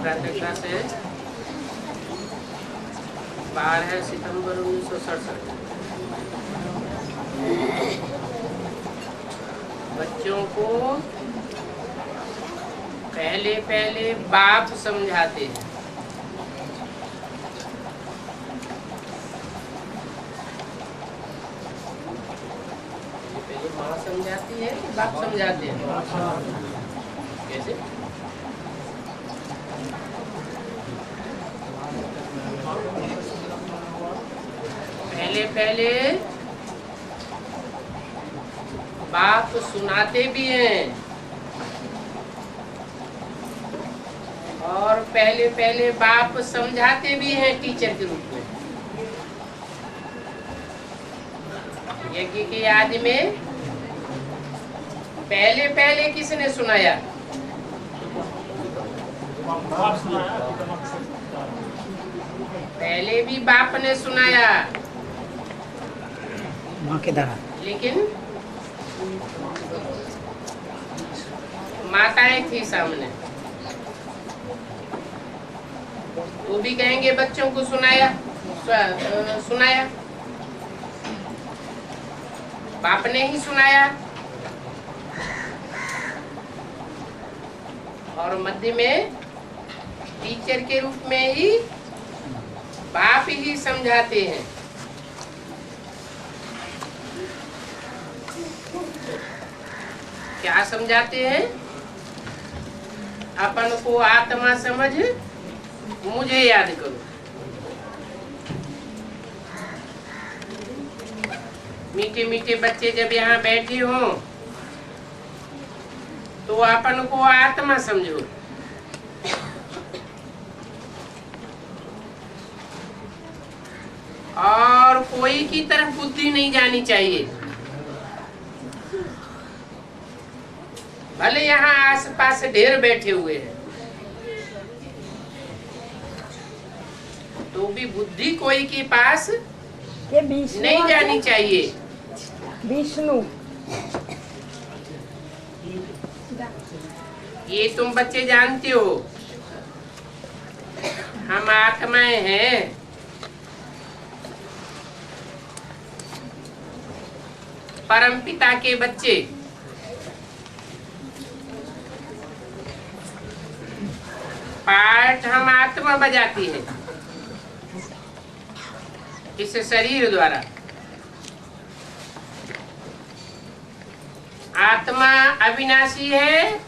प्रातः क्लास है 12 सितंबर 1967। बच्चों को पहले पहले बाप समझाते हैं। पहले माँ समझाती है, बाप समझाते हैं। कैसे? पहले पहले बाप सुनाते भी हैं और पहले पहले बाप समझाते भी हैं टीचर के रूप में। यज्ञ की याद में पहले पहले किसने सुनाया? पहले भी बाप ने सुनाया, माँ के द्वारा, लेकिन माताएं थी सामने, वो भी कहेंगे बच्चों को सुनाया। बाप ने ही सुनाया। और मध्य में टीचर के रूप में ही बाप ही समझाते हैं। क्या समझाते हैं? अपन को आत्मा समझ मुझे याद करो। मीठे मीठे बच्चे जब यहाँ बैठे हो तो अपन को आत्मा समझो। और कोई की तरफ बुद्धि नहीं जानी चाहिए। भले यहाँ आसपास ढेर बैठे हुए हैं तो भी बुद्धि कोई के पास नहीं जानी चाहिए। विष्णु, ये तुम बच्चे जानते हो, हम आत्माएं हैं। परमपिता के बच्चे। पाठ हम आत्मा बजाती है इस शरीर द्वारा। आत्मा अविनाशी है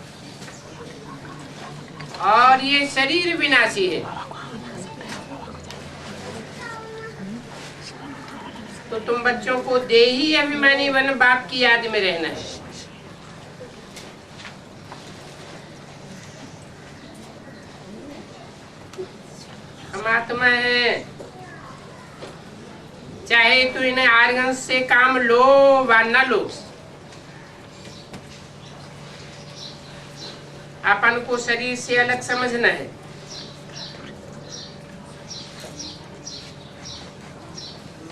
और ये शरीर विनाशी है। तो तुम बच्चों को देही अभिमानी बन बाप की याद में रहना है। हम आत्मा है, चाहे तो इन्हें आर्गन से काम लो व न लो, अपन को शरीर से अलग समझना है।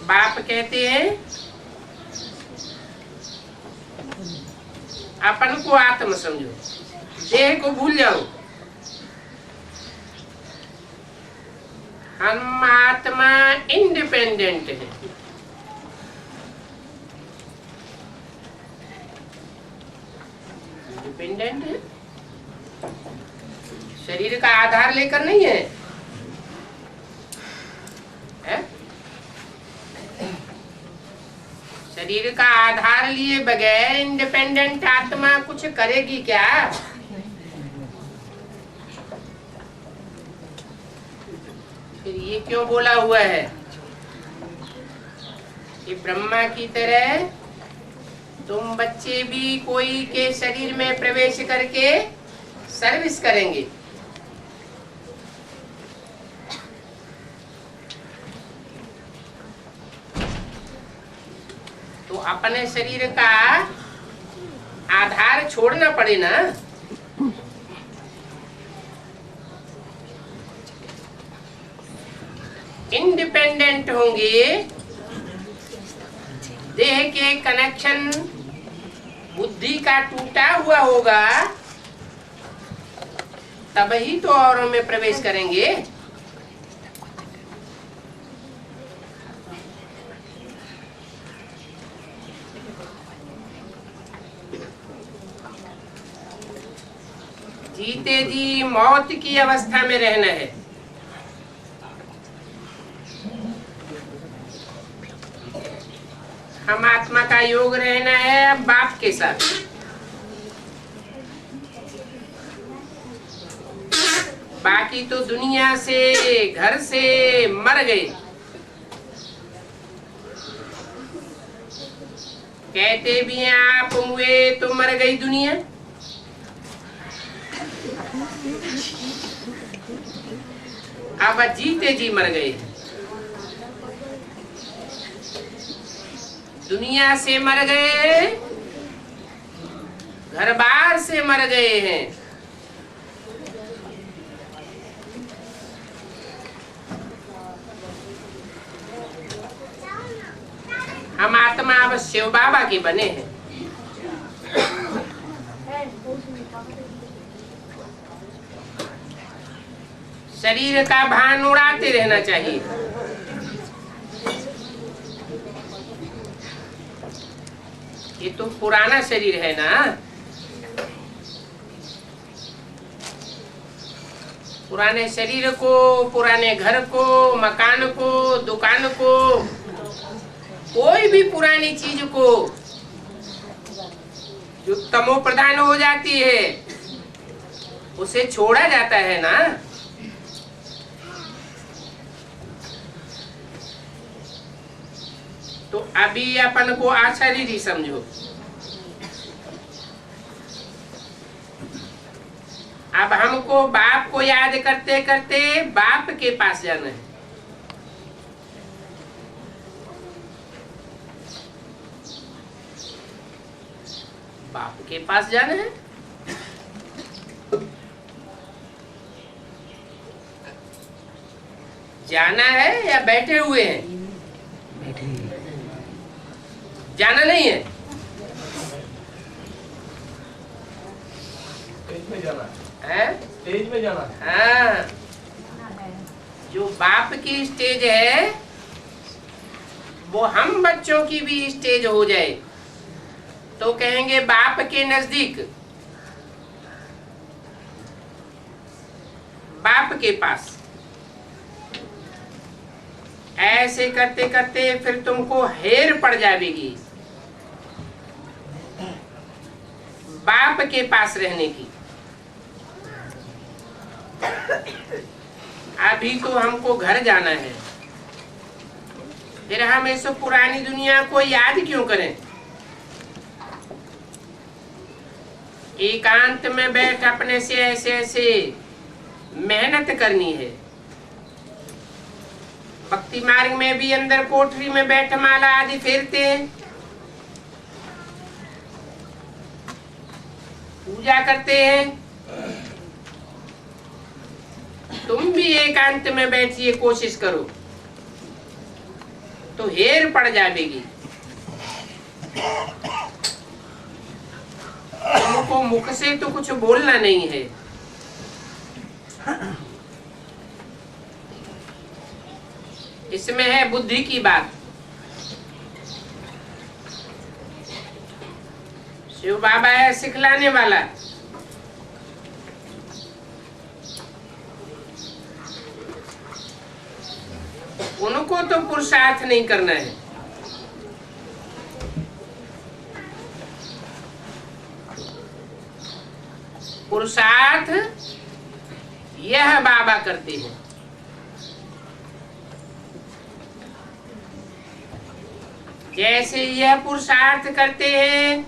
बाप कहते हैं अपन को आत्मा समझो, देह को भूल जाओ। हम आत्मा इंडिपेंडेंट है। इंडिपेंडेंट है, शरीर का आधार लेकर नहीं है, है? शरीर का आधार लिए बगैर इंडिपेंडेंट आत्मा कुछ करेगी क्या? फिर ये क्यों बोला हुआ है कि ब्रह्मा की तरह तुम बच्चे भी कोई के शरीर में प्रवेश करके सर्विस करेंगे? तो अपने शरीर का आधार छोड़ना पड़े ना। इंडिपेंडेंट होंगे, देह के कनेक्शन बुद्धि का टूटा हुआ होगा तब ही तो औरों में प्रवेश करेंगे। जीते जी मौत की अवस्था में रहना है। हम आत्मा का योग रहना है बाप के साथ। बाकी तो दुनिया से, घर से मर गए। कहते भी हैं आप हुए तो मर गई दुनिया। अब जीते जी मर गए। दुनिया से मर गए, घर बार से मर गए हैं। हम आत्मा अब शिव बाबा के बने हैं। शरीर का भान उड़ाते रहना चाहिए। ये तो पुराना शरीर है ना। पुराने शरीर को, पुराने घर को, मकान को, दुकान को, कोई भी पुरानी चीज को जो तमो प्रधान हो जाती है उसे छोड़ा जाता है ना। तो अभी अपन को अशरीरी समझो। अब हमको बाप को याद करते करते बाप के पास जाना है। बाप के पास जाना है। जाना है या बैठे हुए हैं? जाना नहीं है। स्टेज में जाना है? स्टेज में जाना। हाँ, जो बाप की स्टेज है वो हम बच्चों की भी स्टेज हो जाए तो कहेंगे बाप के नजदीक, बाप के पास। ऐसे करते करते फिर तुमको हेर पड़ जाएगी बाप के पास रहने की। अभी तो हमको घर जाना है, फिर हम इस पुरानी दुनिया को याद क्यों करें? एकांत में बैठ अपने से ऐसे ऐसे मेहनत करनी है। भक्ति मार्ग में भी अंदर कोठरी में बैठ माला आदि फेरते हैं, पूजा करते हैं। तुम भी एकांत में बैठिए, कोशिश करो तो हेर पड़ जाएगी। तुमको मुख से तो कुछ बोलना नहीं है। इसमें है बुद्धि की बात। शिव बाबा है सिखलाने वाला। उनको तो पुरुषार्थ नहीं करना है। पुरुषार्थ यह बाबा करते हैं। जैसे यह पुरुषार्थ करते हैं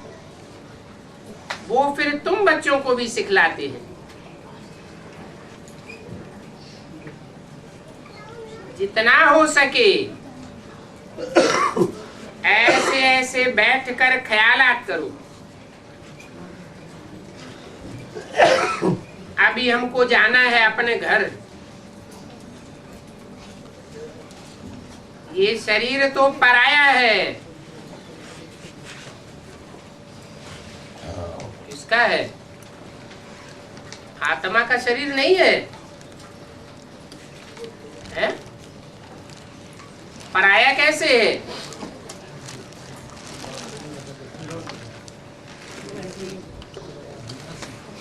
वो फिर तुम बच्चों को भी सिखलाते हैं। जितना हो सके ऐसे ऐसे बैठकर ख्यालात करो। अभी हमको जाना है अपने घर। ये शरीर तो पराया है। किसका है? आत्मा का शरीर नहीं है, है? पराया कैसे है?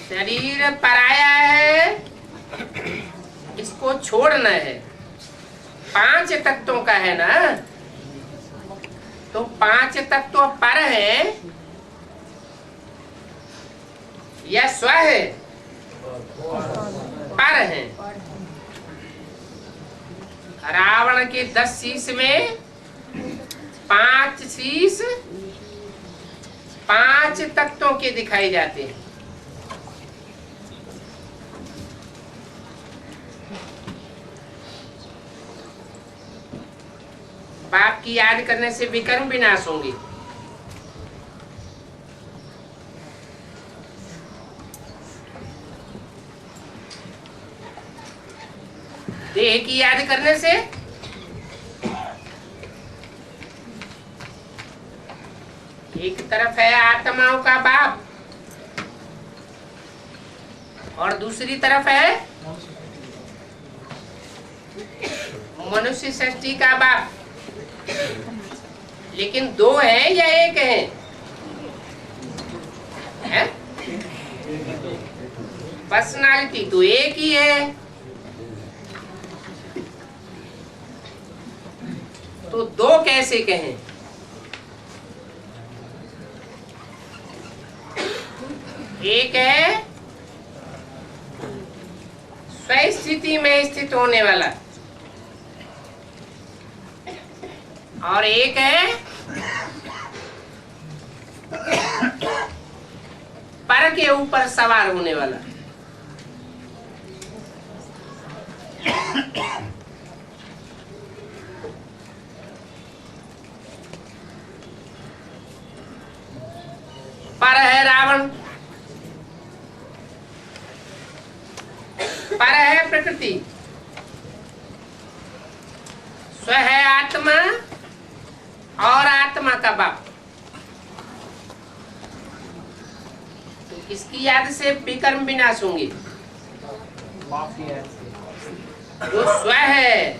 शरीर पराया है, इसको छोड़ना है। 5 तत्वों का है ना, तो 5 तत्व पर है या स्व है? पर है। रावण के 10 शीश में 5 शीश 5 तत्वों के दिखाई जाते हैं। बाप की याद करने से विकर्म विनाश होंगे। देह की याद करने से एक तरफ है आत्माओं का बाप और दूसरी तरफ है मनुष्य सृष्टि का बाप। लेकिन 2 है या 1 है? पर्सनालिटी तो एक ही है। तो 2 कैसे कहें? एक है स्वस्थिति में स्थित होने वाला और एक है पर के ऊपर सवार होने वाला। पर है रावण, पर है प्रकृति, स्व है आत्मा और आत्मा का बाप। तो किसकी याद से विकर्म विनाश होंगे? जो स्व है,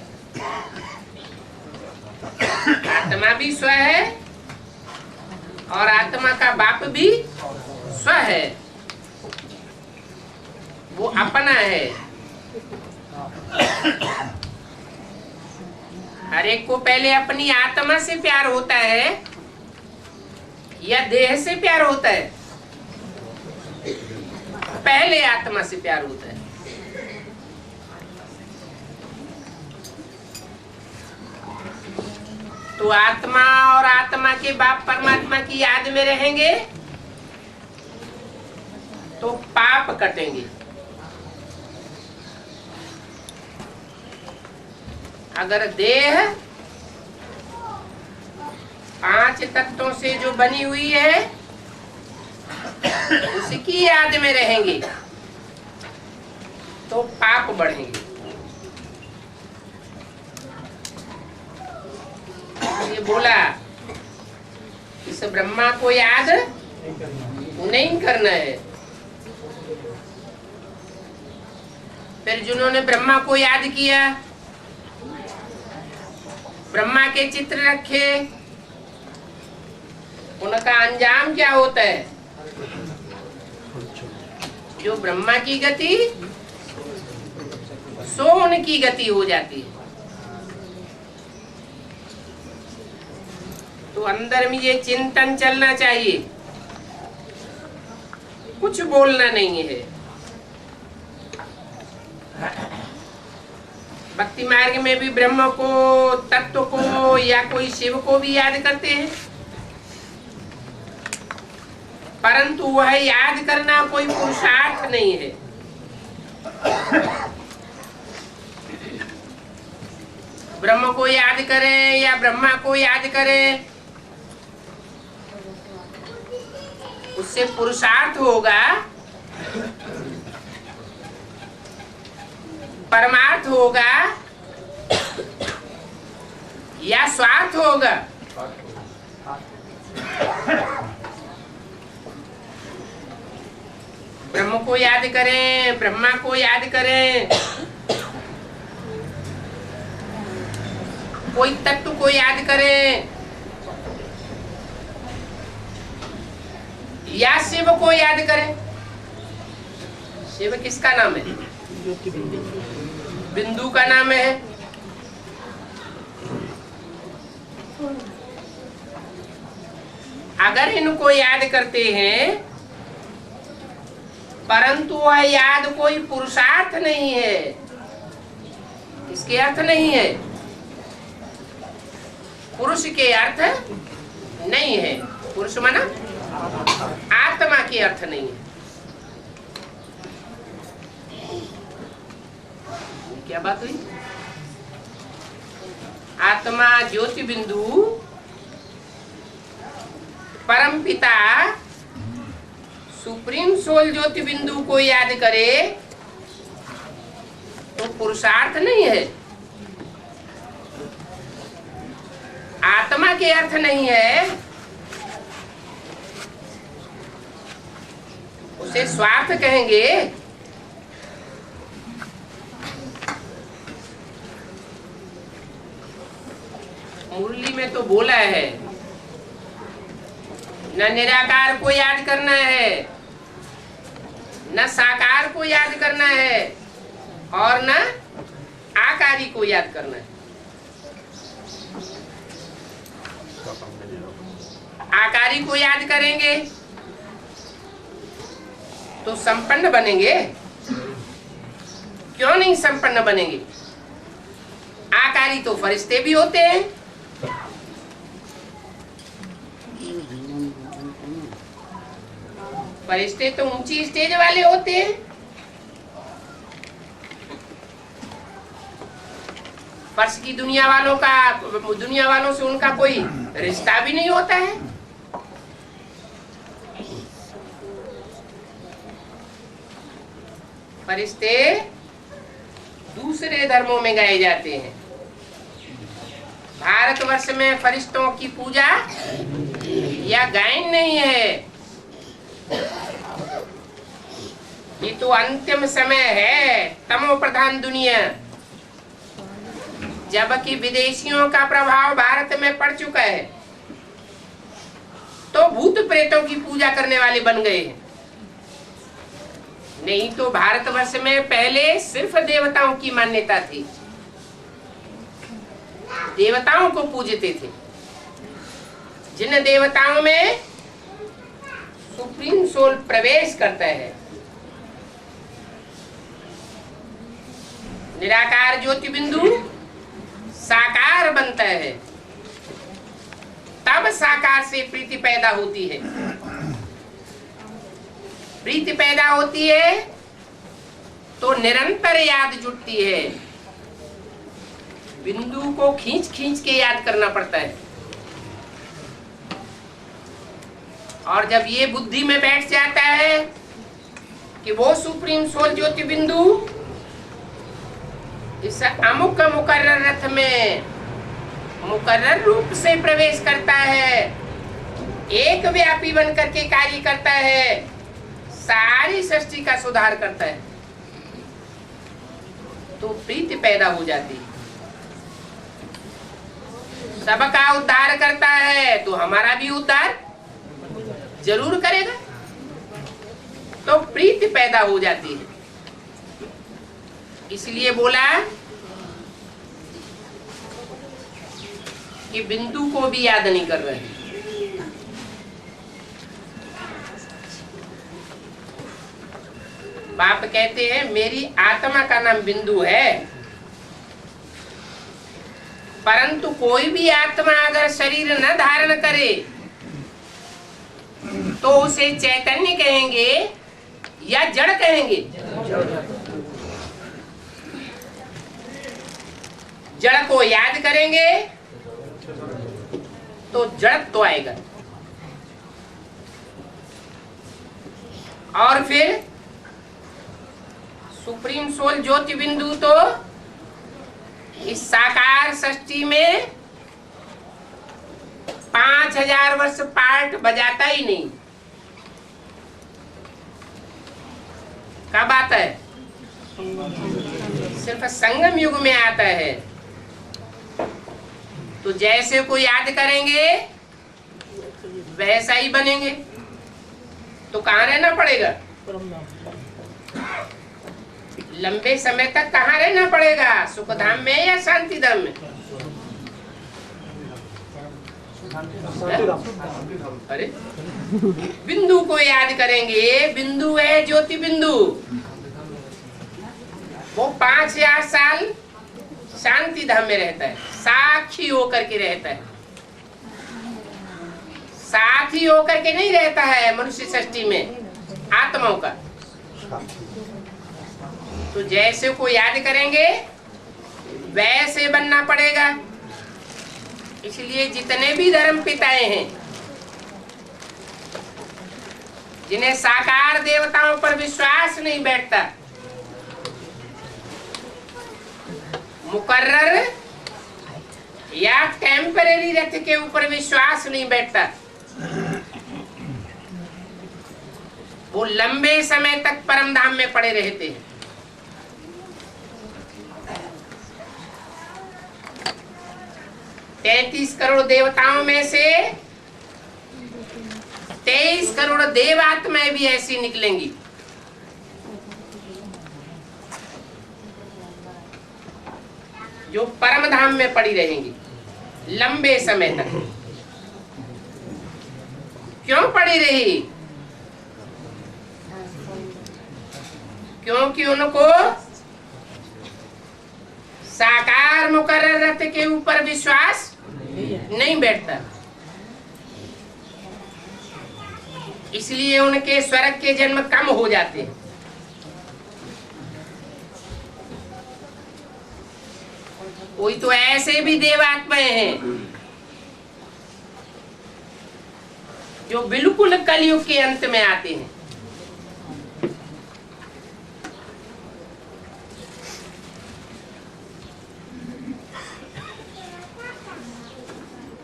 आत्मा भी स्व है और आत्मा का बाप भी स्व है, वो अपना है। हर एक को पहले अपनी आत्मा से प्यार होता है या देह से प्यार होता है? पहले आत्मा से प्यार होता है। तो आत्मा और आत्मा के बाप परमात्मा की याद में रहेंगे तो पाप कटेंगे। अगर देह 5 तत्वों से जो बनी हुई है उसकी याद में रहेंगे तो पाप बढ़ेंगे। ये बोला इस ब्रह्मा को याद नहीं करना है। फिर जिन्होंने ब्रह्मा को याद किया, ब्रह्मा के चित्र रखे, उनका अंजाम क्या होता है? जो ब्रह्मा की गति सो उनकी गति हो जाती है। तो अंदर में ये चिंतन चलना चाहिए, कुछ बोलना नहीं है। भक्ति मार्ग में भी ब्रह्म को, तत्व को या कोई शिव को भी याद करते हैं, परंतु वह याद करना कोई पुरुषार्थ नहीं है। ब्रह्म को याद करें या ब्रह्मा को याद करें, उससे पुरुषार्थ होगा, परमार्थ होगा या स्वार्थ होगा? ब्रह्म को याद करें, ब्रह्मा को याद करें, कोई तत्व को याद करें, या शिव को याद करें। शिव किसका नाम है? बिंदु का नाम है। अगर इनको याद करते हैं, परंतु वह याद कोई पुरुषार्थ नहीं है, इसके अर्थ नहीं है, पुरुष के अर्थ नहीं है। पुरुष माना आत्मा के अर्थ नहीं है। क्या बात हुई? आत्मा ज्योति बिंदु परम पिता सुप्रीम सोल ज्योति बिंदु को याद करे तो पुरुषार्थ नहीं है, आत्मा के अर्थ नहीं है, उसे स्वार्थ कहेंगे। मुरली में तो बोला है, न निराकार को याद करना है, न साकार को याद करना है, और न आकारी को याद करना है। आकारी को याद करेंगे तो संपन्न बनेंगे। क्यों नहीं संपन्न बनेंगे? आकारी तो फरिश्ते भी होते हैं। फरिश्ते तो ऊंची स्टेज वाले होते हैं। फर्श की दुनिया वालों से उनका कोई रिश्ता भी नहीं होता है। फरिश्ते दूसरे धर्मों में गाए जाते हैं। भारतवर्ष में फरिश्तों की पूजा या गायन नहीं है। ये तो अंतिम समय है, तमो प्रधान दुनिया, जबकि विदेशियों का प्रभाव भारत में पड़ चुका है, तो भूत प्रेतों की पूजा करने वाले बन गए हैं। नहीं तो भारतवर्ष में पहले सिर्फ देवताओं की मान्यता थी, देवताओं को पूजते थे। जिन देवताओं में सुप्रीम सोल प्रवेश करता है, निराकार ज्योति बिंदु साकार बनता है, तब साकार से प्रीति पैदा होती है। प्रीति पैदा होती है तो निरंतर याद जुटती है। बिंदु को खींच खींच के याद करना पड़ता है। और जब ये बुद्धि में बैठ जाता है कि वो सुप्रीम सोल ज्योति बिंदु इस अमुक मुकर्रर रथ में मुकर्रर रूप से प्रवेश करता है, एक व्यापी बन करके कार्य करता है, सारी सृष्टि का सुधार करता है, तो प्रीति पैदा हो जाती है। सबका उद्धार करता है तो हमारा भी उद्धार जरूर करेगा, तो प्रीति पैदा हो जाती है। इसलिए बोला कि बिंदु को भी याद नहीं कर रहे। बाप कहते हैं मेरी आत्मा का नाम बिंदु है, परंतु कोई भी आत्मा अगर शरीर न धारण करे तो उसे चैतन्य कहेंगे या जड़ कहेंगे? जड़ को याद करेंगे तो जड़त्व तो आएगा, और फिर सुप्रीम सोल ज्योति बिंदु तो इस साकार सृष्टि में 5000 वर्ष पार्ट बजाता ही नहीं। कब आता है? सिर्फ संगम युग में आता है। तो जैसे को याद करेंगे वैसा ही बनेंगे। तो कहाँ रहना पड़ेगा? लंबे समय तक कहाँ रहना पड़ेगा? सुखधाम में या शांति धाम में? अरे बिंदु को याद करेंगे। बिंदु है ज्योति बिंदु। वो 5 या 8 साल शांति धाम में रहता है, साक्षी होकर के रहता है, साथी होकर के नहीं रहता है मनुष्य सृष्टि में आत्माओं का। तो जैसे को याद करेंगे वैसे बनना पड़ेगा। इसलिए जितने भी धर्म पिताएं हैं जिन्हें साकार देवताओं पर विश्वास नहीं बैठता, मुकर्रर या टेम्परेरी रथ के ऊपर विश्वास नहीं बैठता, वो लंबे समय तक परम धाम में पड़े रहते हैं। तैतीस करोड़ देवताओं में से 23 करोड़ देवात्माएं भी ऐसी निकलेंगी। जो परम धाम में पड़ी रहेंगी लंबे समय तक। क्यों पड़ी रही? क्योंकि उनको साकार मुकर्रर रथ के ऊपर विश्वास नहीं बैठता। इसलिए उनके स्वर्ग के जन्म कम हो जाते हैं। कोई तो ऐसे भी देवात्माएं हैं जो बिल्कुल कलयुग के अंत में आते हैं।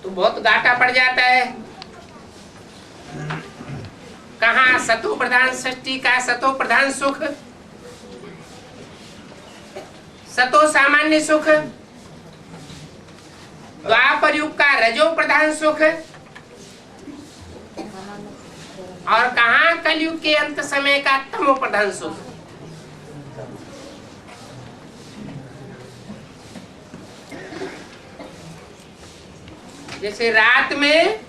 तो बहुत घाटा पड़ जाता है। कहाँ सतो प्रधान सृष्टि का सतो प्रधान सुख, सतो सामान्य सुख, द्वापर युग का रजो प्रधान सुख, और कहाँ कलयुग के अंत समय का तमो प्रधान सुख। जैसे रात में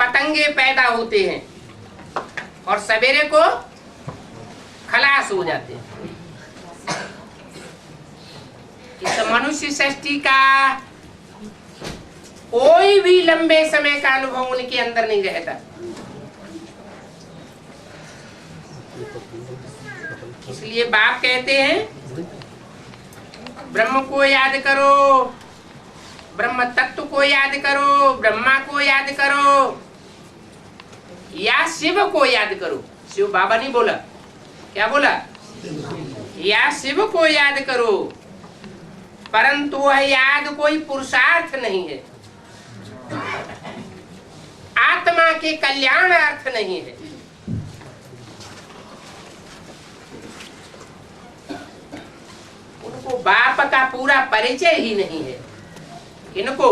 पतंगे पैदा होते हैं और सवेरे को खलास हो जाते हैं। इस मनुष्य सृष्टि का कोई भी लंबे समय का अनुभव उनके अंदर नहीं रहता। इसलिए बाप कहते हैं ब्रह्म को याद करो, ब्रह्म तत्व को याद करो, ब्रह्मा को याद करो या शिव को याद करो। शिव बाबा नहीं बोला, क्या बोला? या शिव को याद करो, परंतु वह याद कोई पुरुषार्थ नहीं है, आत्मा के कल्याण अर्थ नहीं है। उनको बाप का पूरा परिचय ही नहीं है। इनको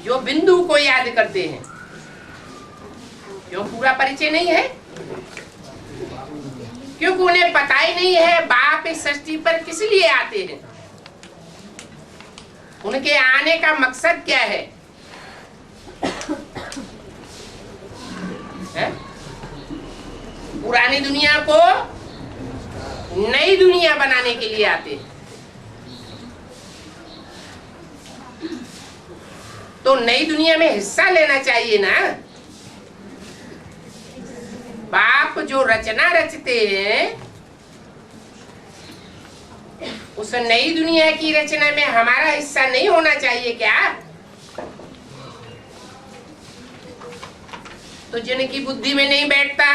जो बिंदु को याद करते हैं, क्यों पूरा परिचय नहीं है? क्योंकि उन्हें पता ही नहीं है बाप इस सृष्टि पर किस लिए आते हैं, उनके आने का मकसद क्या है? पुरानी दुनिया को नई दुनिया बनाने के लिए आते हैं। तो नई दुनिया में हिस्सा लेना चाहिए ना। बाप जो रचना रचते हैं उस नई दुनिया की रचना में हमारा हिस्सा नहीं होना चाहिए क्या? तो जिनकी बुद्धि में नहीं बैठता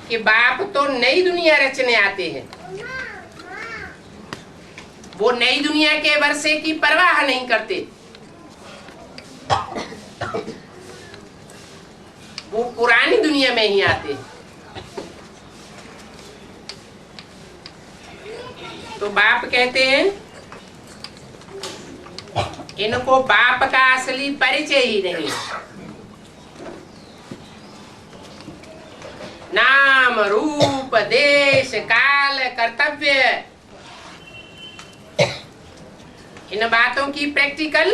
कि बाप तो नई दुनिया रचने आते हैं, वो नई दुनिया के वर्षे की परवाह नहीं करते। पुरानी दुनिया में ही आते हैं। तो बाप कहते हैं इनको बाप का असली परिचय ही नहीं। नाम रूप देश काल कर्तव्य, इन बातों की प्रैक्टिकल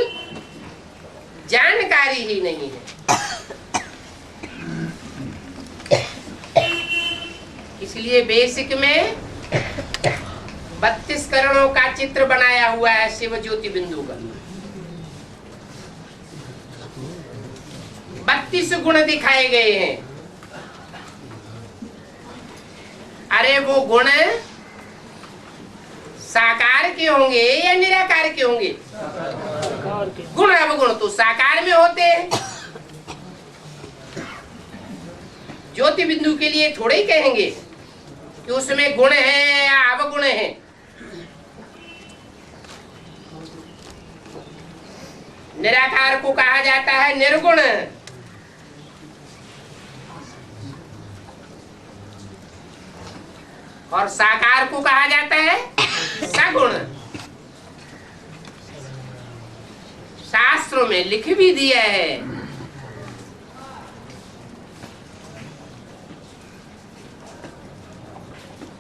जानकारी ही नहीं है। इसलिए बेसिक में 32 करणों का चित्र बनाया हुआ है शिव ज्योति बिंदु का। 32 गुण दिखाए गए हैं। अरे वो गुण साकार के होंगे या निराकार के होंगे? गुण अवगुण तो साकार में होते हैं। ज्योति बिंदु के लिए थोड़े ही कहेंगे कि उसमें गुण है या अवगुण है। निराकार को कहा जाता है निर्गुण, और साकार को कहा जाता है सगुण। शास्त्रों में लिख भी दिया है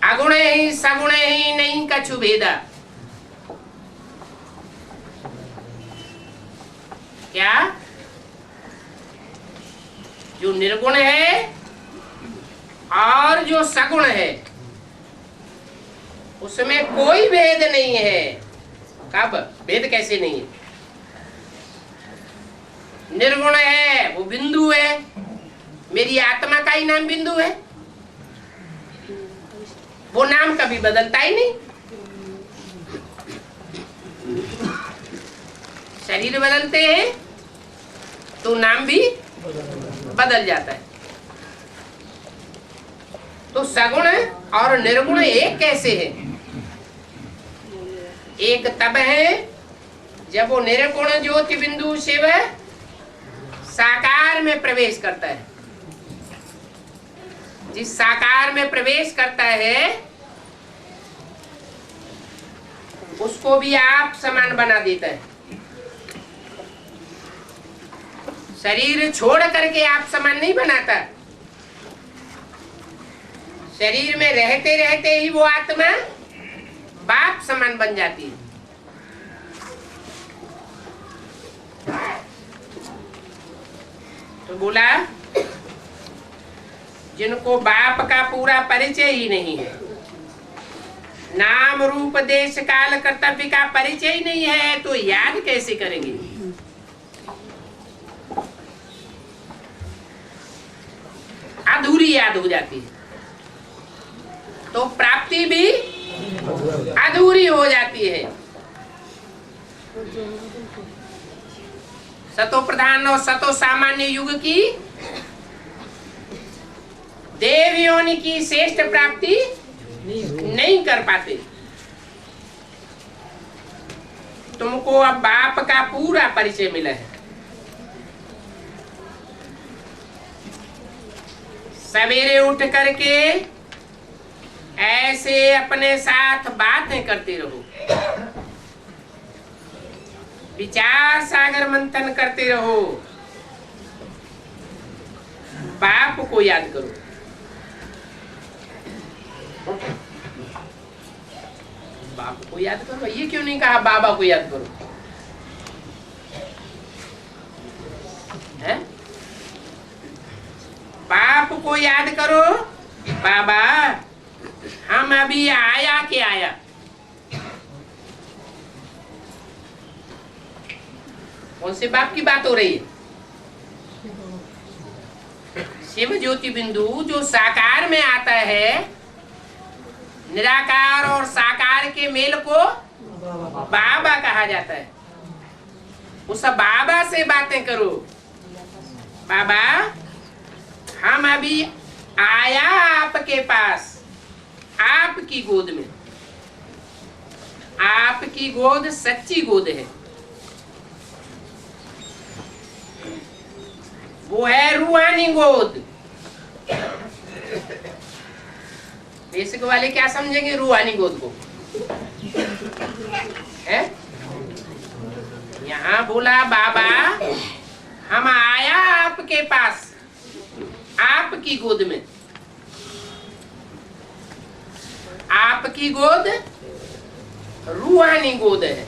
अगुण ही सगुण ही नहीं कछु भेदा। क्या? जो निर्गुण है और जो सगुण है उसमें कोई भेद नहीं है। कब? भेद कैसे नहीं है? निर्गुण है वो बिंदु है, मेरी आत्मा का ही नाम बिंदु है, वो नाम कभी बदलता ही नहीं। शरीर बदलते हैं तो नाम भी बदल जाता है। तो सगुण और निर्गुण एक कैसे है? एक तब है जब वो निर्गुण ज्योति बिंदु शिव साकार में प्रवेश करता है। जिस साकार में प्रवेश करता है उसको भी आप समान बना देता है। शरीर छोड़ करके आप समान नहीं बनाता। शरीर में रहते रहते ही वो आत्मा बाप समान बन जाती है। तो बोला जिनको बाप का पूरा परिचय ही नहीं है, नाम रूप देश काल कर्तव्य का परिचय ही नहीं है, तो याद कैसे करेंगे? अधूरी याद हो जाती है, तो प्राप्ति भी अधूरी हो जाती है। सतो प्रधान और सतो सामान्य युग की देव योनि की श्रेष्ठ प्राप्ति नहीं कर पाते। तुमको अब बाप का पूरा परिचय मिला है। सवेरे उठ करके ऐसे अपने साथ बातें करते रहो, विचार सागर मंथन करते रहो, बाप को याद करो। बाप को याद करो, ये क्यों नहीं कहा बाबा को याद करो? है? बाप को याद करो। बाबा हम अभी आया के आया, कौन से बाप की बात हो रही है? शिव ज्योति बिंदु जो साकार में आता है, निराकार और साकार के मेल को बाबा कहा जाता है। उस बाबा से बातें करो। बाबा हम अभी आया आपके पास, आपकी गोद में। आपकी गोद सच्ची गोद है, वो है रूहानी गोद। बेसिक वाले क्या समझेंगे रूहानी गोद को? है? यहाँ बोला बाबा हम आया आपके पास, आपकी गोद में। आपकी गोद रूहानी गोद है।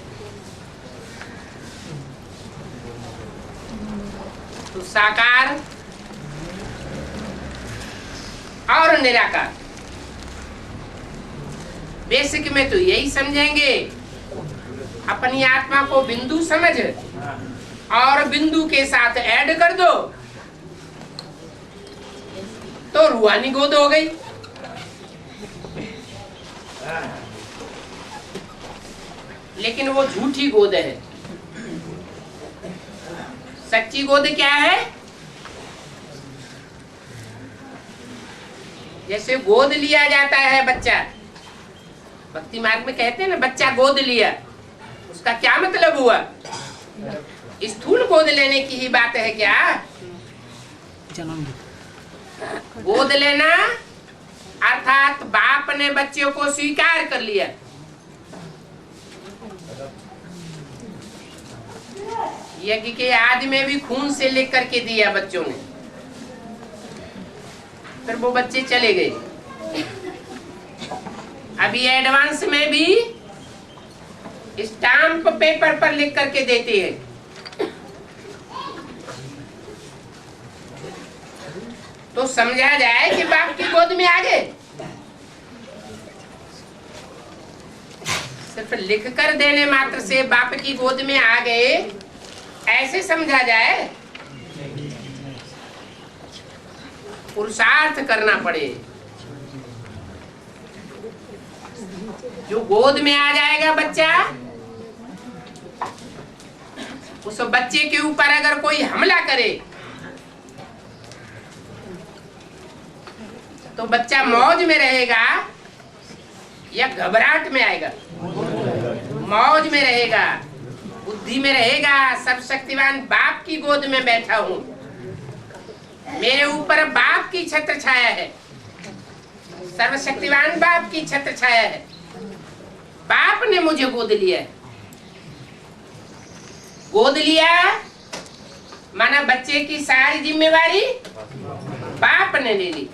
तो साकार और निराकार। बेसिक में तो यही समझेंगे, अपनी आत्मा को बिंदु समझ और बिंदु के साथ ऐड कर दो तो रूहानी गोद हो गई। लेकिन वो झूठी गोद है। सच्ची गोद क्या है? जैसे गोद लिया जाता है बच्चा, भक्ति मार्ग में कहते हैं ना बच्चा गोद लिया, उसका क्या मतलब हुआ? स्थूल गोद लेने की ही बात है क्या? गोद लेना अर्थात बाप ने बच्चों को स्वीकार कर लिया। यज्ञ के आदि में भी खून से लिख करके दिया बच्चों ने, फिर वो बच्चे चले गए। अभी एडवांस में भी स्टाम्प पेपर पर लिख करके देते हैं। तो समझा जाए कि बाप की गोद में आ गए। सिर्फ लिख कर देने मात्र से बाप की गोद में आ गए ऐसे समझा जाए? पुरुषार्थ करना पड़े। जो गोद में आ जाएगा बच्चा, उस बच्चे के ऊपर अगर कोई हमला करे तो बच्चा मौज में रहेगा या घबराहट में आएगा? मौज में रहेगा, बुद्धि में रहेगा। सर्वशक्तिमान बाप की गोद में बैठा हूं, मेरे ऊपर बाप की छत्र छाया है, सर्वशक्तिमान बाप की छत्र छाया है, बाप ने मुझे गोद लिया। गोद लिया माना बच्चे की सारी जिम्मेवारी बाप ने ले ली।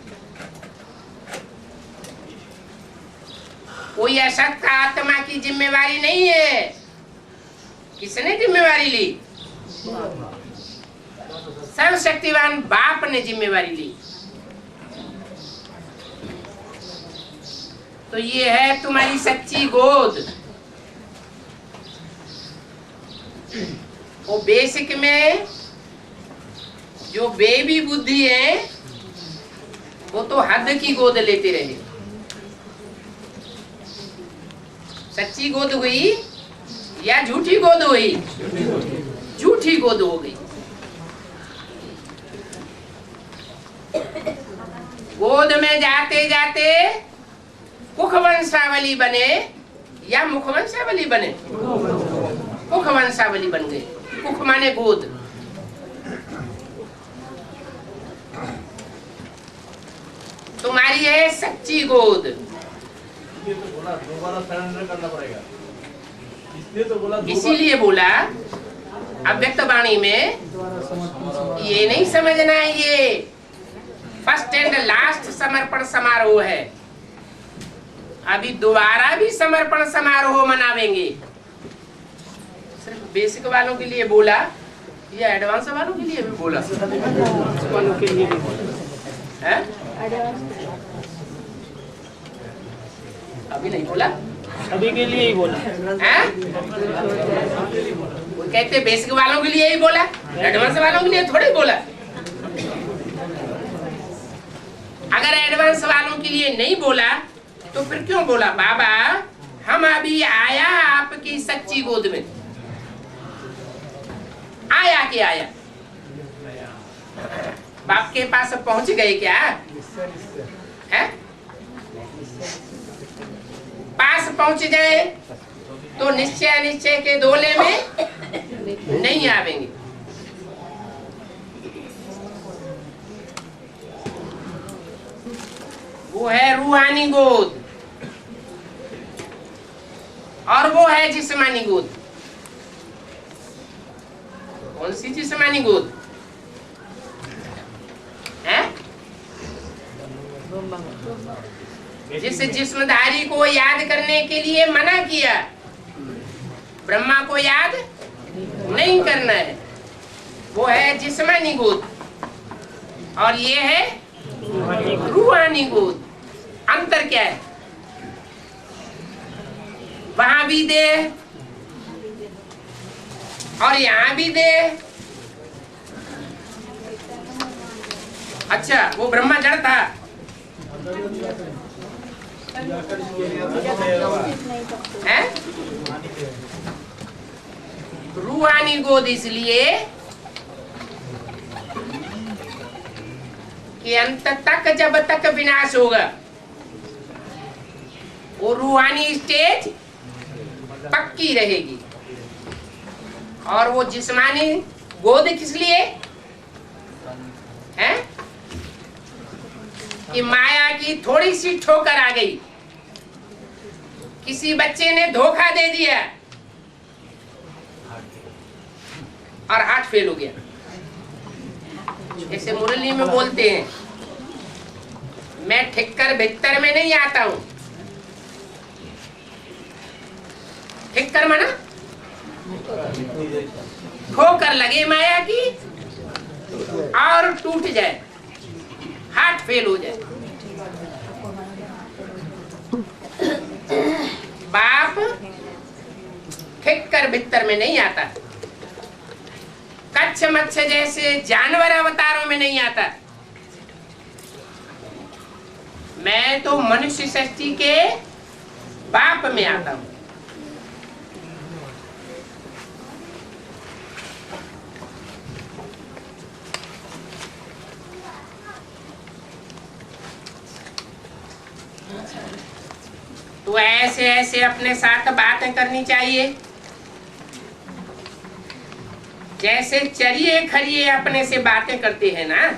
कोई अशक्त आत्मा की जिम्मेवारी नहीं है। किसने जिम्मेवारी ली? सर्वशक्तिवान बाप ने जिम्मेवारी ली। तो ये है तुम्हारी सच्ची गोद। वो बेसिक में जो बेबी बुद्धि है वो तो हद की गोद लेते रहे। सच्ची गोद हुई या झूठी गोद हुई? झूठी गोद हो गई। गोद में जाते जाते कुखवंशावली बने या मुखवंशावली बने? कुखवंशावली बन गए। कुख माने गोद। तुम्हारी है सच्ची गोद। दोबारा सरेंडर करना पड़ेगा, इसलिए तो बोला। इसीलिए बोला अव्यक्त वाणी में ये नहीं समझना ये फर्स्ट एंड लास्ट समर्पण समारोह है। अभी दोबारा भी समर्पण समारोह मनावेंगे। सिर्फ बेसिक वालों के लिए बोला या एडवांस वालों के लिए भी बोला? वालों के लिए भी बोला है? अभी नहीं बोला, सभी के लिए ही बोला है? वो कहते बेसिक वालों के लिए ही बोला, एडवांस वालों के लिए थोड़ी बोला। अगर एडवांस वालों के लिए नहीं बोला तो फिर क्यों बोला? बाबा हम अभी आया आपकी सच्ची गोद में। आया कि आया? बाप के पास पहुंच गए क्या? है? पास पहुंच जाए तो निश्चय के दोले में नहीं आवेंगे। वो है रूहानी गोद, और वो है जिस्मानी गोद। कौन सी जिस्मानी गोद है? जिस जिस्मधारी को याद करने के लिए मना किया, ब्रह्मा को याद नहीं करना है, वो है जिस्मानी गोद, और ये है रूहानी गोद। अंतर क्या है? वहां भी दे और यहां भी दे। अच्छा, वो ब्रह्मा जड़ था, है? रूहानी गोद इसलिए कि अंत तक, जब तक विनाश होगा, वो रूहानी स्टेज पक्की रहेगी। और वो जिस्मानी गोद किस लिए है? कि माया की थोड़ी सी ठोकर आ गई, किसी बच्चे ने धोखा दे दिया और हार्ट फेल हो गया। जैसे मुरली में बोलते हैं, मैं ठिक्कर भिक्तर में नहीं आता हूं। ठिक्कर माना ठोकर लगे माया की और टूट जाए, हार्ट फेल हो जाए। बाप ठिक्कर भिक्तर में नहीं आता, कच्छ मच्छ जैसे जानवर अवतारों में नहीं आता। मैं तो मनुष्य सृष्टि के बाप में आता हूं। तो ऐसे ऐसे अपने साथ बातें करनी चाहिए, जैसे चरिए खरिए अपने से बातें करते हैं ना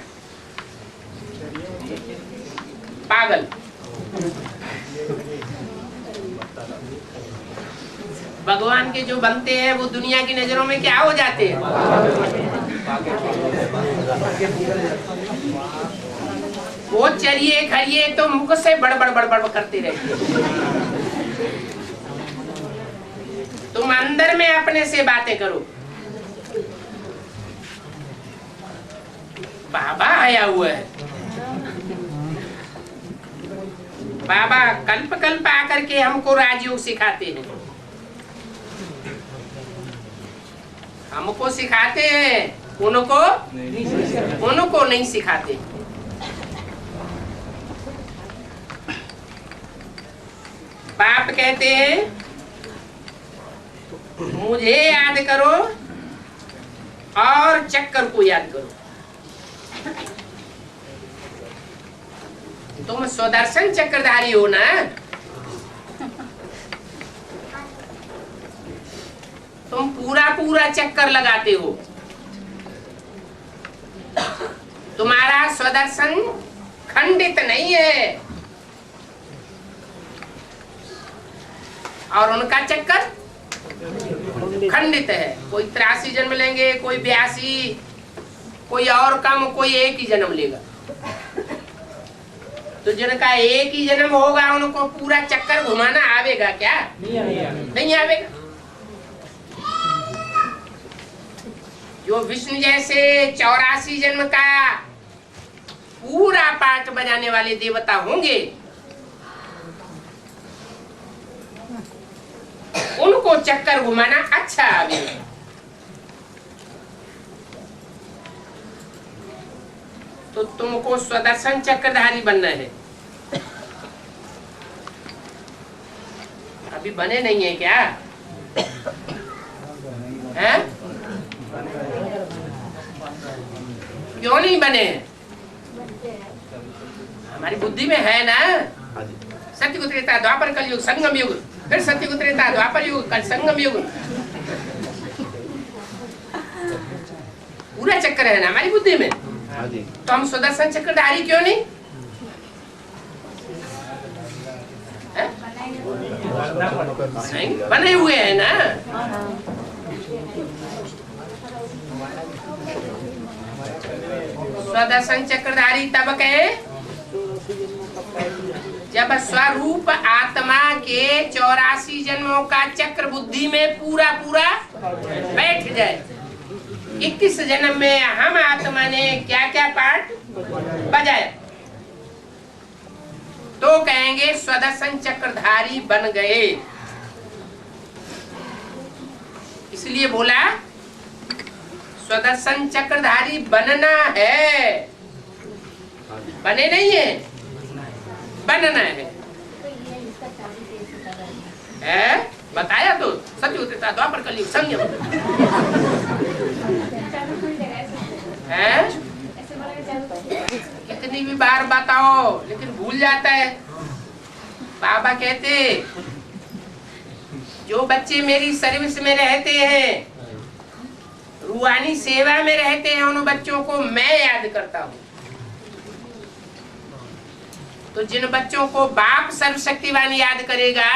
पागल। भगवान के जो बनते हैं वो दुनिया की नजरों में क्या हो जाते हैं? वो चरिए खरिए तो मुख से बड़बड़ बड़बड़ करते रहते हैं। तुम अंदर में अपने से बातें करो। बाबा आया हुआ है, बाबा कल्प कल्प आकर के हमको राजयोग सिखाते हैं, हमको सिखाते हैं, उनको नहीं सिखाते। बाप कहते हैं मुझे याद करो और चक्कर को याद करो। तुम स्वदर्शन चक्रधारी हो ना, तुम पूरा पूरा चक्कर लगाते हो। तुम्हारा स्वदर्शन खंडित नहीं है और उनका चक्कर खंडित है। कोई 83 जन्म लेंगे, कोई 82, कोई और कम, कोई एक ही जन्म लेगा। तो जिनका एक ही जन्म होगा उनको पूरा चक्कर घुमाना आवेगा क्या? नहीं आवेगा। जो विष्णु जैसे 84 जन्म का पूरा पाठ बजाने वाले देवता होंगे, उनको चक्कर घुमाना अच्छा आवेगा। तो तुमको स्वदर्शन चक्रधारी बनना है। अभी बने नहीं है क्या? हैं? क्यों नहीं बने? हमारी बुद्धि में है ना। सत्य को त्रेता द्वापर कलयुग संगम युग, फिर सत्य को त्रेता द्वापर युग, कल संगम युग। पूरा चक्कर है ना हमारी बुद्धि में। तो हम सुदर्शन चक्रधारी क्यों नहीं? नहीं, बने हुए हैं ना। स्वदर्शन चक्रधारी तब कहे जब स्वरूप आत्मा के 84 जन्मों का चक्र बुद्धि में पूरा पूरा बैठ जाए। 21 जन्म में हम आत्मा ने क्या क्या पाठ बजाया, तो कहेंगे स्वदर्शन चक्रधारी बन गए। इसलिए बोला स्वदर्शन चक्रधारी बनना है, बने नहीं है, बनना है? बताया तो सच होते था द्वापर कलयुग संयम है। कितनी भी बार बताओ लेकिन भूल जाता है। बाबा कहते जो बच्चे मेरी सर्विस में रहते हैं, रूहानी सेवा में रहते हैं, उन बच्चों को मैं याद करता हूँ। तो जिन बच्चों को बाप सर्वशक्तिवान याद करेगा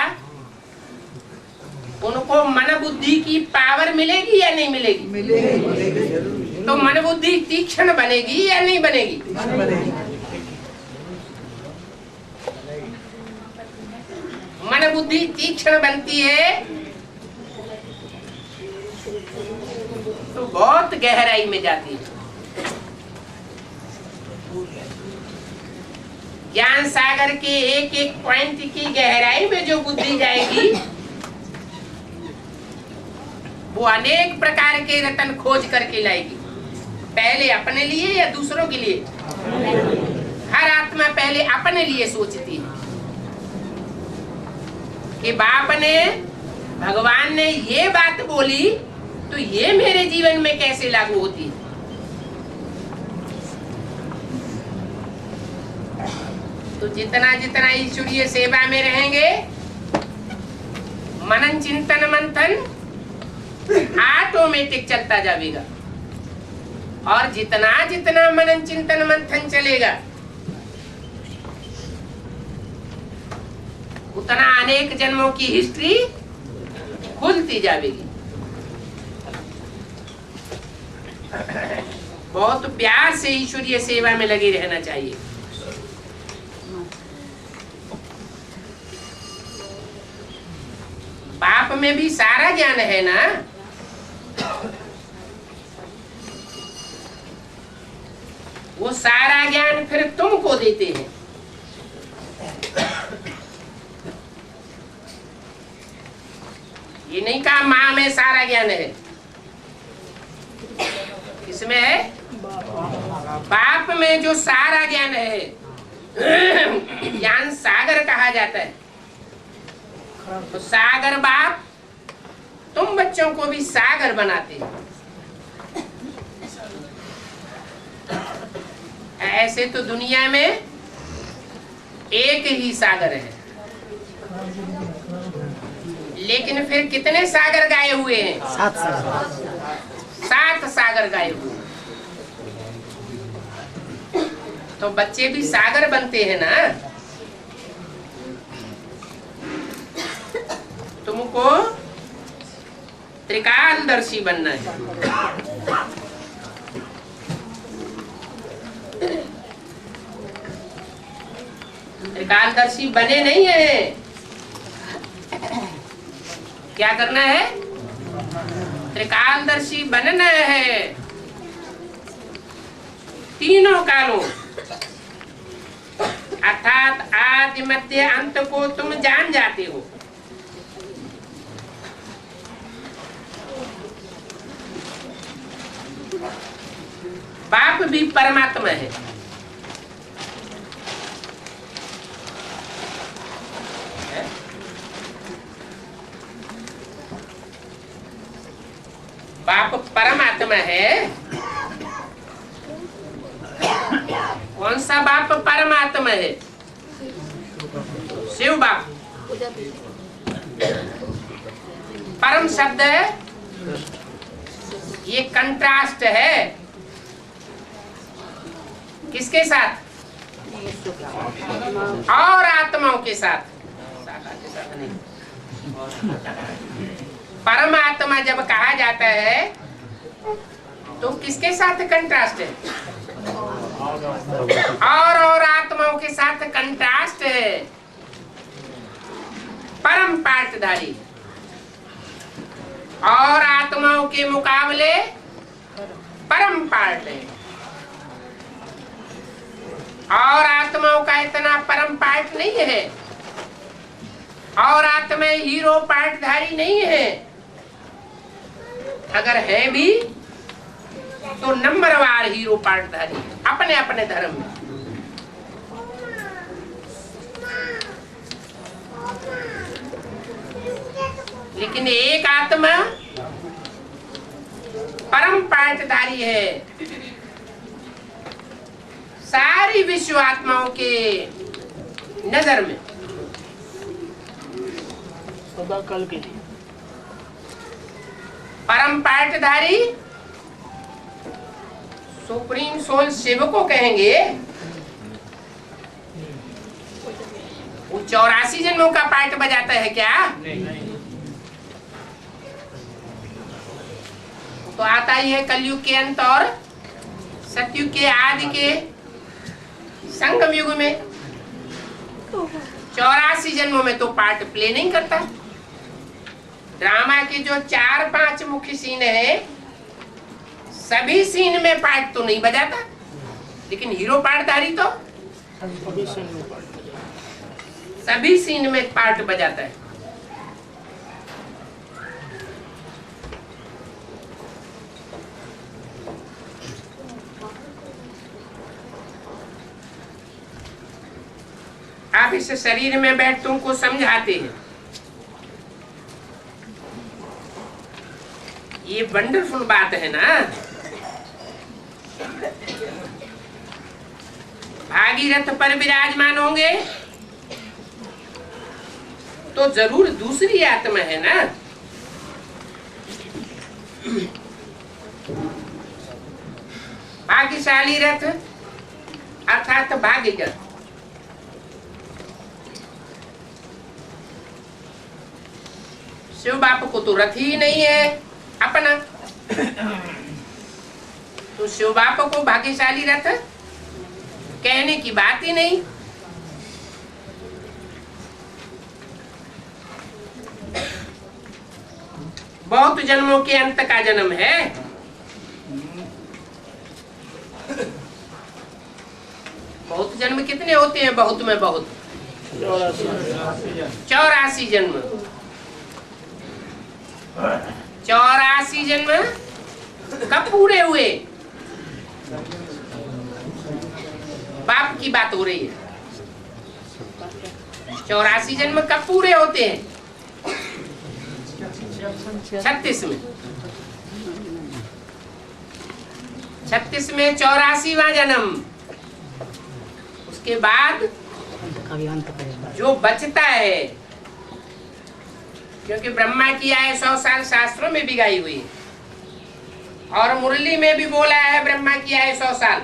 उनको मन बुद्धि की पावर मिलेगी या नहीं मिलेगी? मिलेगी। तो मन बुद्धि तीक्ष्ण बनेगी या नहीं बनेगी? मन बुद्धि तीक्ष्ण बनती है तो बहुत गहराई में जाती है। ज्ञान सागर के एक एक पॉइंट की गहराई में जो बुद्धि जाएगी वो अनेक प्रकार के रत्न खोज करके लाएगी। पहले अपने लिए या दूसरों के लिए? हर आत्मा पहले अपने लिए सोचती है कि बाप ने, भगवान ने ये बात बोली तो ये मेरे जीवन में कैसे लागू होती है। तो जितना जितना ईश्वरीय सेवा में रहेंगे, मनन चिंतन मंथन ऑटोमेटिक चलता जाएगा। और जितना जितना मनन चिंतन मंथन चलेगा उतना अनेक जन्मों की हिस्ट्री खुलती जाएगी। बहुत प्यार से ईश्वरीय सेवा में लगे रहना चाहिए। बाप में भी सारा ज्ञान है ना। वो सारा ज्ञान फिर तुमको देते हैं। ये नहीं कहा माँ में सारा ज्ञान है, किसमें है? बाप में जो सारा ज्ञान है, ज्ञान सागर कहा जाता है। तो सागर बाप तुम बच्चों को भी सागर बनाते हैं। ऐसे तो दुनिया में एक ही सागर है, लेकिन फिर कितने सागर गाए हुए हैं? 7 सागर। 7 सागर गाए हुए। तो बच्चे भी सागर बनते हैं ना। तुमको त्रिकालदर्शी बनना है। त्रिकालदर्शी बने नहीं है, क्या करना है? त्रिकालदर्शी बनना है। तीनों कालों अर्थात आदि मध्य अंत को तुम जान जाते हो। बाप भी परमात्मा है। बाप परमात्मा है। कौन सा बाप परमात्मा है? शिव बाप। परम शब्द है, ये कंट्रास्ट है किसके साथ? और आत्माओं के साथ। परमात्मा जब कहा जाता है तो किसके साथ कंट्रास्ट है? और आत्माओं के साथ कंट्रास्ट है। परम पाठधारी और आत्माओं के मुकाबले परम पाठ है। और आत्माओं का इतना परम पाठ नहीं है, और आत्मा हीरो पाठधारी नहीं है। अगर है भी तो नंबरवार हीरो पाठधारी अपने अपने धर्म में। लेकिन एक आत्मा परम पाठधारी है सारी विश्व आत्माओं के नजर में, सदा कल के लिए। परम पाठधारी सुप्रीम सोल शिव को कहेंगे। वो 84 जन्मों का पाठ बजाता है क्या? तो आता ही है कलयुग के अंत और सतयुग के आदि के संगम युग में। 84 जन्मों में तो पार्ट प्ले नहीं करता। ड्रामा के जो 4-5 मुख्य सीन है, सभी सीन में पार्ट तो नहीं बजाता, लेकिन हीरो पार्टधारी तो सभी सीन में पार्ट बजाता है। आप इस शरीर में बैठ तुमको समझाते हैं। ये वंडरफुल बात है ना। भागीरथ पर विराजमान होंगे तो जरूर दूसरी आत्मा है ना। भाग्यशाली रथ अर्थात भाग्यगत। शिव बाप को तो रथ ही नहीं है अपना, तो शिव बाप को भाग्यशाली रथ कहने की बात ही नहीं। बहुत जन्मों के अंत का जन्म है। बहुत जन्म कितने होते हैं? बहुत में बहुत 84 जन्म। 84 जन्म कब पूरे हुए? बाप की बात हो रही है। 84 जन्म कब पूरे होते हैं? 36 में। 36 में 84वां जन्म। उसके बाद जो बचता है, क्योंकि ब्रह्मा की आयु 100 साल शास्त्रों में भी गाई हुई है और मुरली में भी बोला है ब्रह्मा की आयु 100 साल।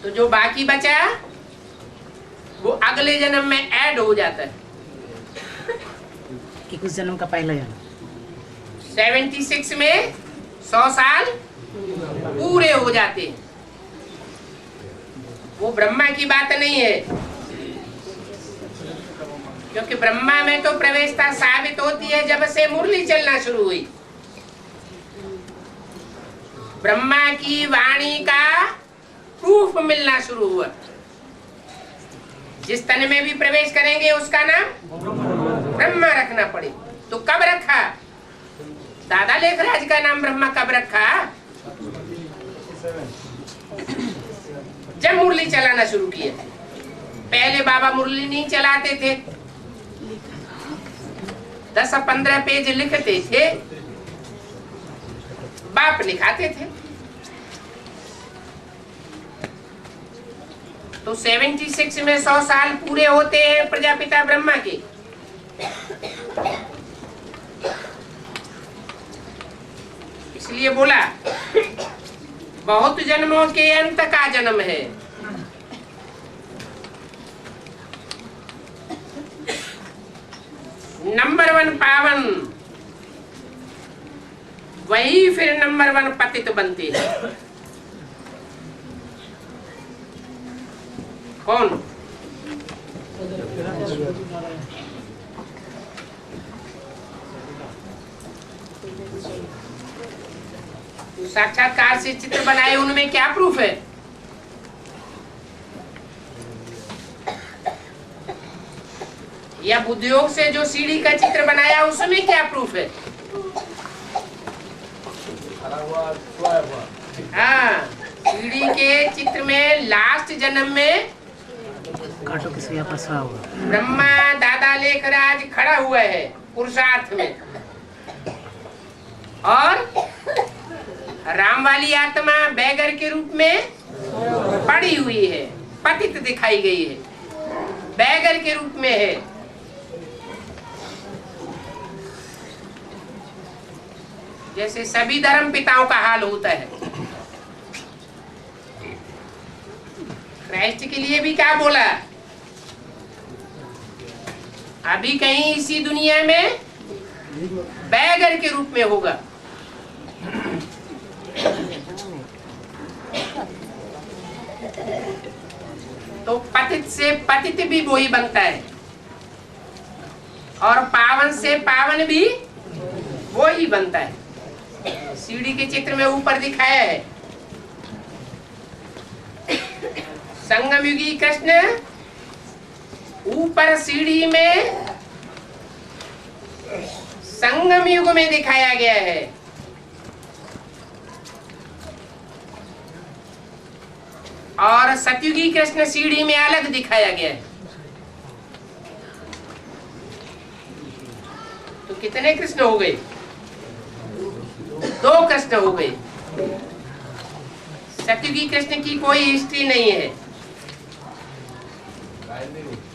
तो जो बाकी बचा वो अगले जन्म में ऐड हो जाता है कि कुछ जन्म का पहला जन्म। 76 में 100 साल पूरे हो जाते हैं। वो ब्रह्मा की बात नहीं है, क्योंकि ब्रह्मा में तो प्रवेशता साबित होती है जब से मुरली चलना शुरू हुई। ब्रह्मा की वाणी का प्रूफ मिलना शुरू हुआ। जिस तन में भी प्रवेश करेंगे उसका नाम ब्रह्मा रखना पड़े। तो कब रखा? दादा लेखराज का नाम ब्रह्मा कब रखा? जब मुरली चलाना शुरू किया। पहले बाबा मुरली नहीं चलाते थे, 10-15 पेज लिखते थे, बाप लिखाते थे। तो 76 में 100 साल पूरे होते हैं प्रजापिता ब्रह्मा के। इसलिए बोला बहुत जन्मों के अंत का जन्म है। नंबर 1 पावन, वही फिर नंबर 1 पतित बनते हैं। कौन? साक्षात्कार से चित्र बनाए, उनमें क्या प्रूफ है? या बुद्धियोग से जो सीढ़ी का चित्र बनाया उसमें क्या प्रूफ है? हाँ, सीढ़ी के चित्र में लास्ट जन्म में ब्रह्मा दादा लेकर आज खड़ा हुआ है पुरुषार्थ में, और राम वाली आत्मा बैगर के रूप में पड़ी हुई है, पतित दिखाई गई है, बैगर के रूप में है। जैसे सभी धर्म पिताओं का हाल होता है। क्राइस्ट के लिए भी क्या बोला? अभी कहीं इसी दुनिया में बैगर के रूप में होगा। तो पतित से पतित भी वही बनता है, और पावन से पावन भी वही बनता है। सीढ़ी के चित्र में ऊपर दिखाया है, संगम युगी कृष्ण ऊपर सीढ़ी में संगम युग में दिखाया गया है, और सतयुगी कृष्ण सीढ़ी में अलग दिखाया गया है। तो कितने कृष्ण हो गए? 2 कृष्ण हो गए। सतयुगी कृष्ण की कोई हिस्ट्री नहीं है,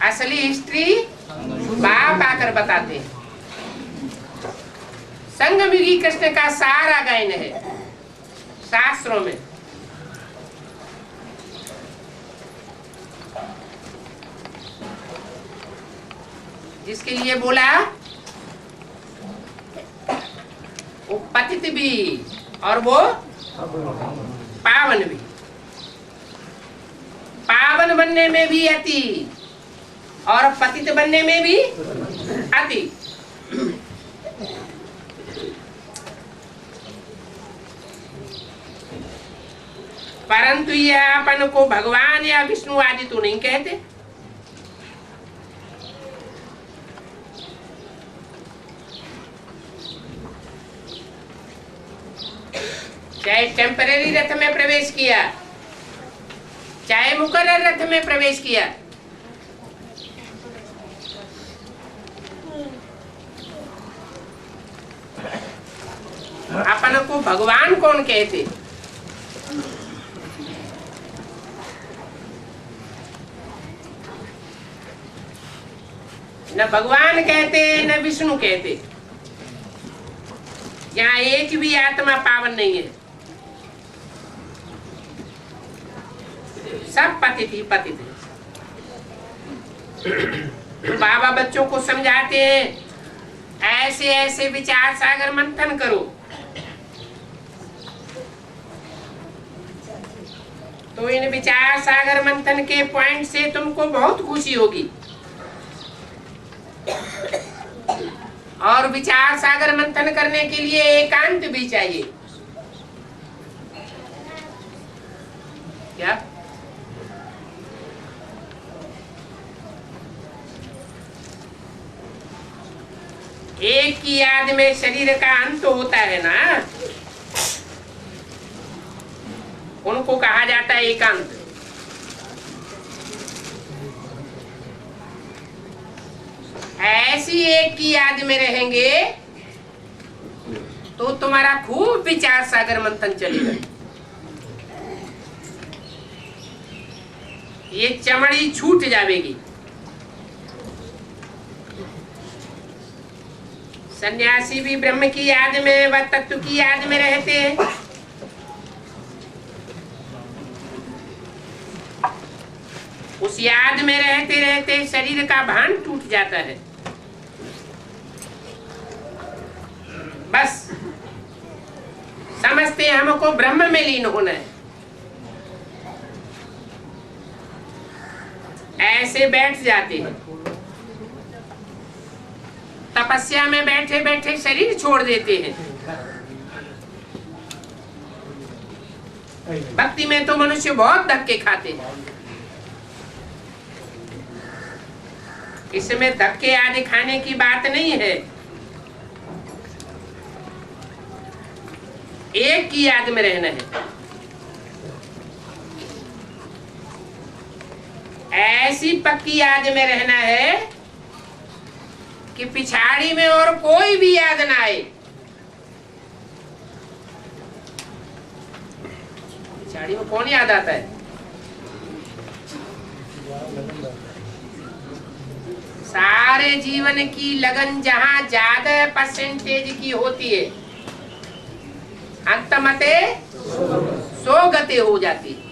असली हिस्ट्री बाप आकर बताते हैं। संगमयुगी कृष्ण का सारा गायन है शास्त्रों में। जिसके लिए बोला वो पतित भी और वो पावन भी। पावन बनने में भी अति और पतित बनने में भी अति। परंतु ये अपन को भगवान या विष्णु आदि तो नहीं कहते। चाहे टेम्परेरी रथ में प्रवेश किया, चाहे मुकर्रर रथ में प्रवेश किया, अपन को भगवान कौन कहते? न भगवान कहते न विष्णु कहते। यहाँ एक भी आत्मा पावन नहीं है, सब पतित ही पतित है। तो बाबा बच्चों को समझाते हैं, ऐसे ऐसे विचार सागर मंथन करो, तो इन विचार सागर मंथन के पॉइंट से तुमको बहुत खुशी होगी। और विचार सागर मंथन करने के लिए एकांत भी चाहिए। क्या? एक की याद में शरीर का अंत होता है ना, उनको कहा जाता है एकांत। ऐसी एक की याद में रहेंगे तो तुम्हारा खूब विचार सागर मंथन चलेगा। ये चमड़ी छूट जाएगी। सन्यासी भी ब्रह्म की याद में व तत्व की याद में रहते हैं। उस याद में रहते रहते शरीर का भान टूट जाता है। बस समझते हैं हमको ब्रह्म में लीन होना है। ऐसे बैठ जाते हैं, तपस्या में बैठे बैठे शरीर छोड़ देते हैं। भक्ति में तो मनुष्य बहुत धक्के खाते हैं। इसमें धक्के आदि खाने की बात नहीं है, एक की याद में रहना है। ऐसी पक्की याद में रहना है कि पिछाड़ी में और कोई भी याद ना आए। पिछाड़ी में कौन याद आता है? सारे जीवन की लगन जहां ज्यादा परसेंटेज की होती है, अंतमते सो गते हो जाती है।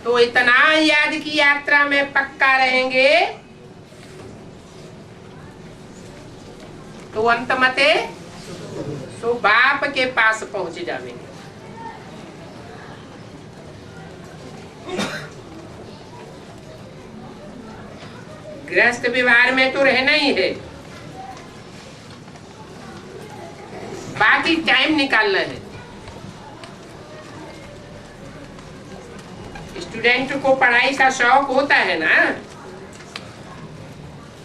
तो इतना याद की यात्रा में पक्का रहेंगे तो अंतमते सो बाप के पास पहुंच जाएंगे। गृहस्थ व्यवहार में तो रहना ही है, बाकी टाइम निकालना है। स्टूडेंट को पढ़ाई का शौक होता है ना,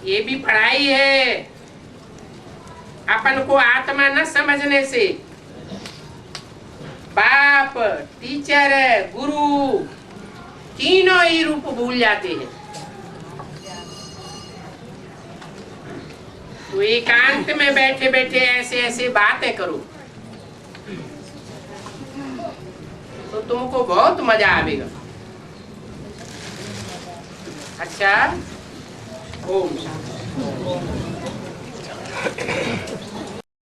ये भी पढ़ाई है। अपन को आत्मा न समझने से बाप, टीचर, गुरु तीनों ही रूप भूल जाते हैं। तो एकांत में बैठे बैठे ऐसे ऐसे बातें करो तो तुमको बहुत मजा आएगा। अच्छा, ओम शांति।